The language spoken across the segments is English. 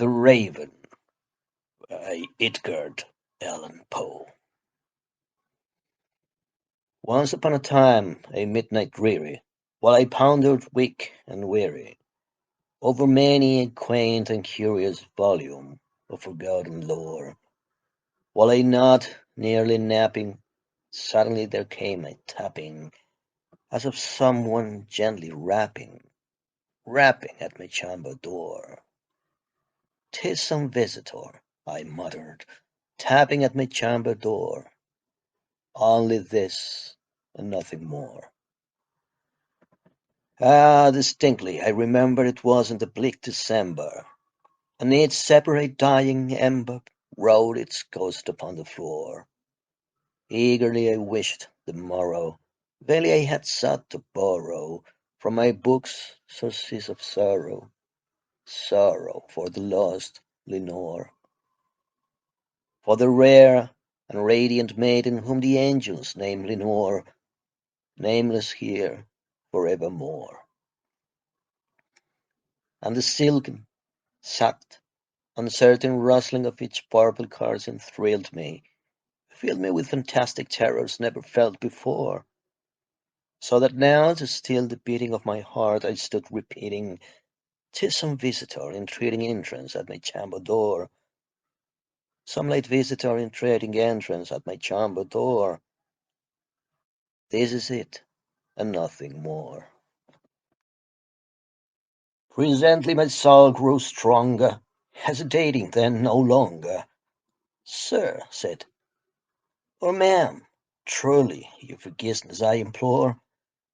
The Raven by Edgar Allan Poe. Once upon a time, a midnight dreary, while I pondered weak and weary over many a quaint and curious volume of forgotten lore, while I not nearly napping, suddenly there came a tapping, as of someone gently rapping at my chamber door. "'Tis some visitor," I muttered, "tapping at my chamber door. Only this, and nothing more." Ah, distinctly I remember it was in the bleak December, and each separate dying ember wrote its ghost upon the floor. Eagerly I wished the morrow, vainly I had sought to borrow from my books surcease of sorrow, sorrow for the lost Lenore, for the rare and radiant maiden whom the angels name Lenore, nameless here forevermore. And the silken, soft, uncertain rustling of each purple curtain thrilled me, filled me with fantastic terrors never felt before, so that now to still the beating of my heart I stood repeating, "'Tis some visitor entreating entrance at my chamber door, some late visitor entreating entrance at my chamber door. This is it, and nothing more." Presently my soul grew stronger, hesitating then no longer. "Sir," said, "or ma'am, truly your forgiveness I implore,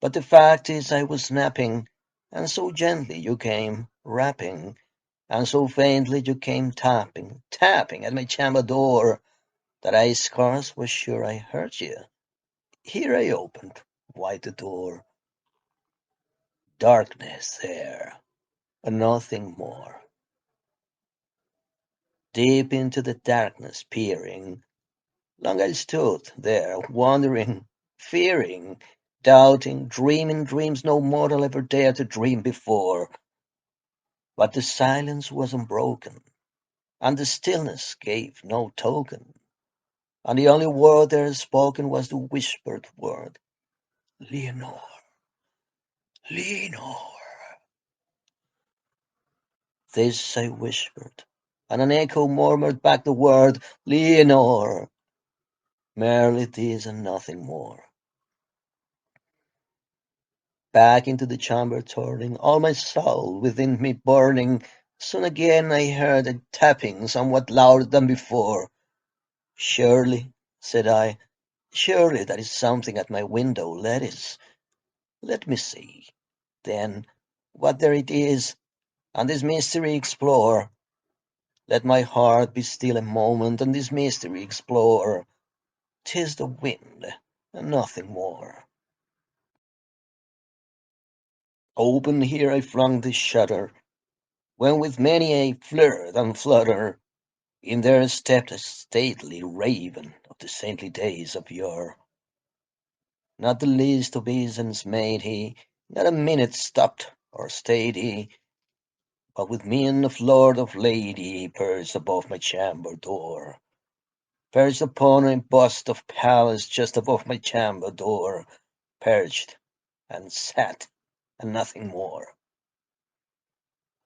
but the fact is I was napping, and so gently you came rapping, and so faintly you came tapping at my chamber door, that I scarce was sure I heard you. Here I opened wide the door. Darkness there, and nothing more. Deep into the darkness peering, long I stood there, wondering, fearing, doubting, dreaming dreams no mortal ever dared to dream before. But the silence was unbroken, and the stillness gave no token, and the only word there spoken was the whispered word, "Leonore, Leonore." This I whispered, and an echo murmured back the word, "Leonore." Merely this and nothing more. Back into the chamber turning, all my soul within me burning, soon again I heard a tapping somewhat louder than before. "Surely," said I, "surely that is something at my window lattice. Let me see, then, what there it is, and this mystery explore. Let my heart be still a moment, and this mystery explore. 'Tis the wind, and nothing more." Open here I flung the shutter, when with many a flirt and flutter in there stepped a stately raven of the saintly days of yore. Not the least obeisance made he, not a minute stopped or stayed he, but with mien of lord of lady he perched above my chamber door, perched upon a bust of Pallas just above my chamber door, perched and sat, and nothing more.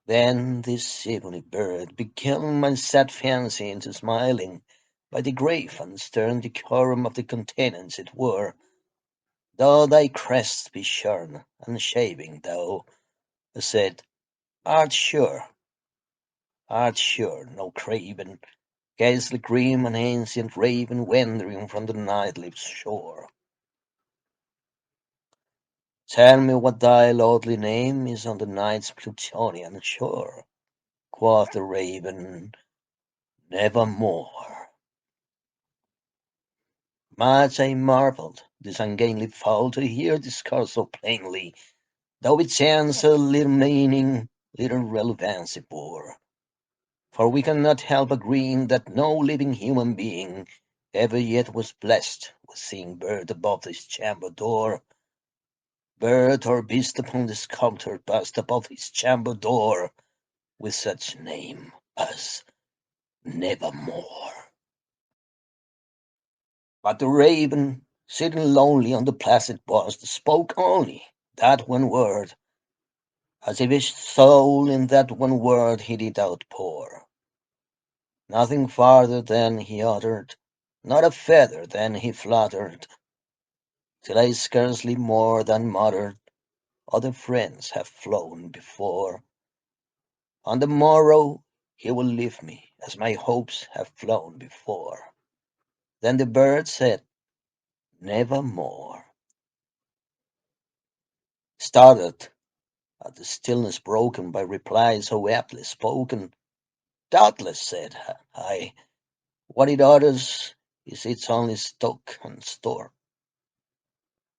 Then this ebony bird beguiled my sad fancy into smiling, by the grave and stern decorum of the countenance it wore. "Though thy crest be shorn and shaving, thou," I said, art sure, no craven, ghastly grim and ancient raven wandering from the nightleaf's shore. "Tell me what thy lordly name is on the night's Plutonian shore," quoth the raven, "nevermore." Much I marvelled this ungainly fowl to hear discourse so plainly, though its answer little meaning, little relevancy bore. For we cannot help agreeing that no living human being ever yet was blessed with seeing bird above his chamber door, bird or beast upon the sculptured bust above his chamber door, with such name. as nevermore. But the raven, sitting lonely on the placid bost, spoke only that one word, as if his soul in that one word he did outpour. Nothing farther than he uttered, not a feather than he fluttered, till I scarcely more than muttered, other friends have flown before. On the morrow he will leave me, as my hopes have flown before. Then the bird said, nevermore. Startled at the stillness broken by replies so aptly spoken, doubtless, said I, what it utters is its only stock and store.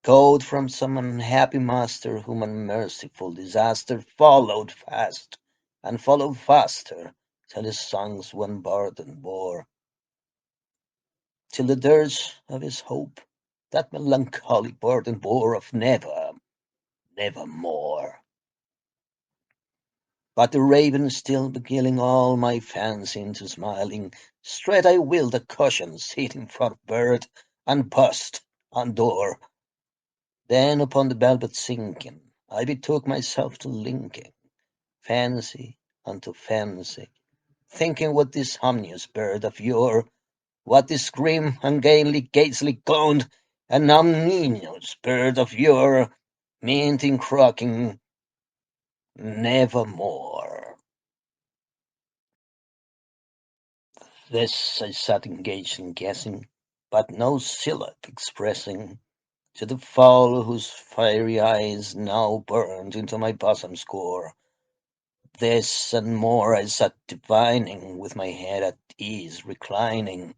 Code from some unhappy master whom unmerciful disaster followed fast, and followed faster, till his songs one burden bore, till the dirge of his hope that melancholy burden bore of never, nevermore. But the raven still beguiling all my fancy into smiling, straight I willed a cushion seat in front of bird, and bust on door. Then upon the velvet sinking, I betook myself to linking fancy unto fancy, thinking what this omnious bird of yore, what this grim, ungainly, gatesly gaunt, and omnious bird of yore, meant in croaking nevermore. This I sat engaged in guessing, but no syllable expressing, to the fowl whose fiery eyes now burned into my bosom's core. This and more I sat divining, with my head at ease reclining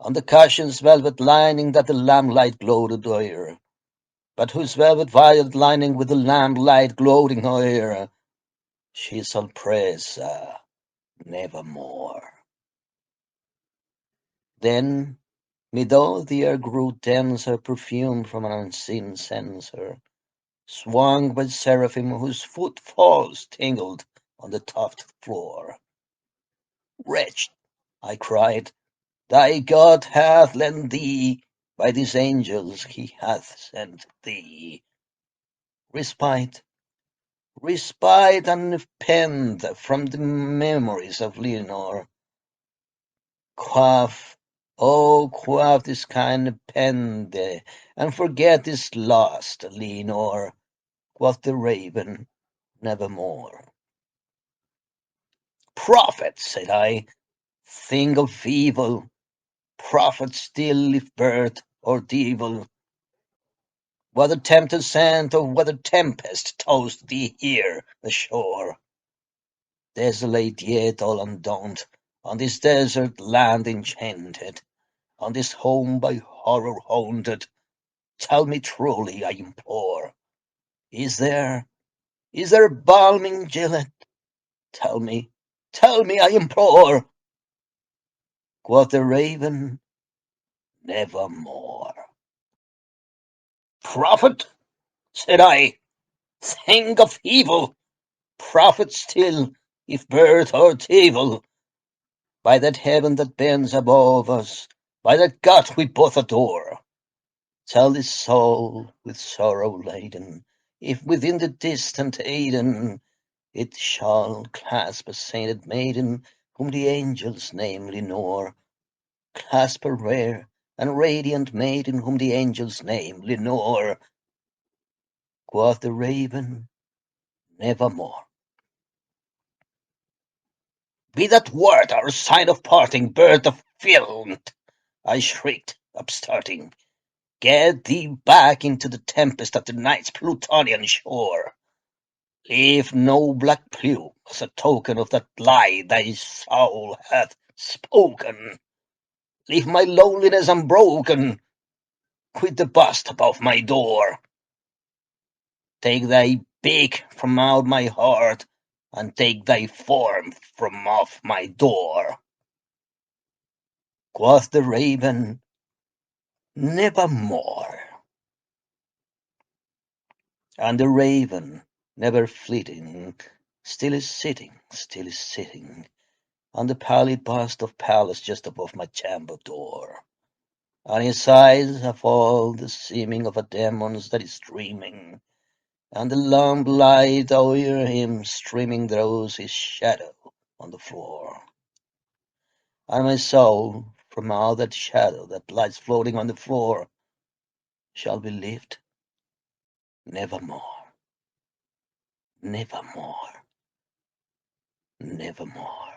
on the cushion's velvet lining that the lamplight glowed o'er, but whose velvet violet lining with the lamplight gloating o'er, she shall praise nevermore. Then, methought the air grew denser, perfumed from an unseen censer, swung by seraphim whose footfalls tingled on the tufted floor. Wretched, I cried, thy God hath lent thee, by these angels he hath sent thee, respite, respite unpenned from the memories of Leonore. Quaff, oh, quaff this kind penned, and forget this lost Leonore, quoth the raven, nevermore. Prophet, said I, thing of evil, prophet still if bird or devil, whether tempted sand or whether tempest tossed thee here ashore. Desolate yet all undaunt, on this desert land enchanted, on this home by horror haunted, tell me truly, I implore, is there balm in Gilead? Tell me, I implore. Quoth the raven, nevermore. Prophet, said I, think of evil, prophet still, if bird or devil, by that heaven that bends above us, by that God we both adore, tell this soul with sorrow laden, if within the distant Aidenn it shall clasp a sainted maiden, whom the angels name Lenore, clasp a rare and radiant maiden, whom the angels name Lenore. Quoth the raven, nevermore. Be that word our sign of parting, bird of field, I shrieked, upstarting. Get thee back into the tempest at the night's Plutonian shore. Leave no black plume as a token of that lie thy soul hath spoken. Leave my loneliness unbroken. Quit the bust above my door. Take thy beak from out my heart, and take thy form from off my door. Quoth the raven, nevermore. And the raven, never flitting, still is sitting, on the pallid bust of Pallas just above my chamber door. On his eyes have all the seeming of a demon's that is dreaming, and the lamp light o'er him streaming draws his shadow on the floor. And my soul, from out that shadow that lies floating on the floor, shall be lived nevermore, nevermore, nevermore.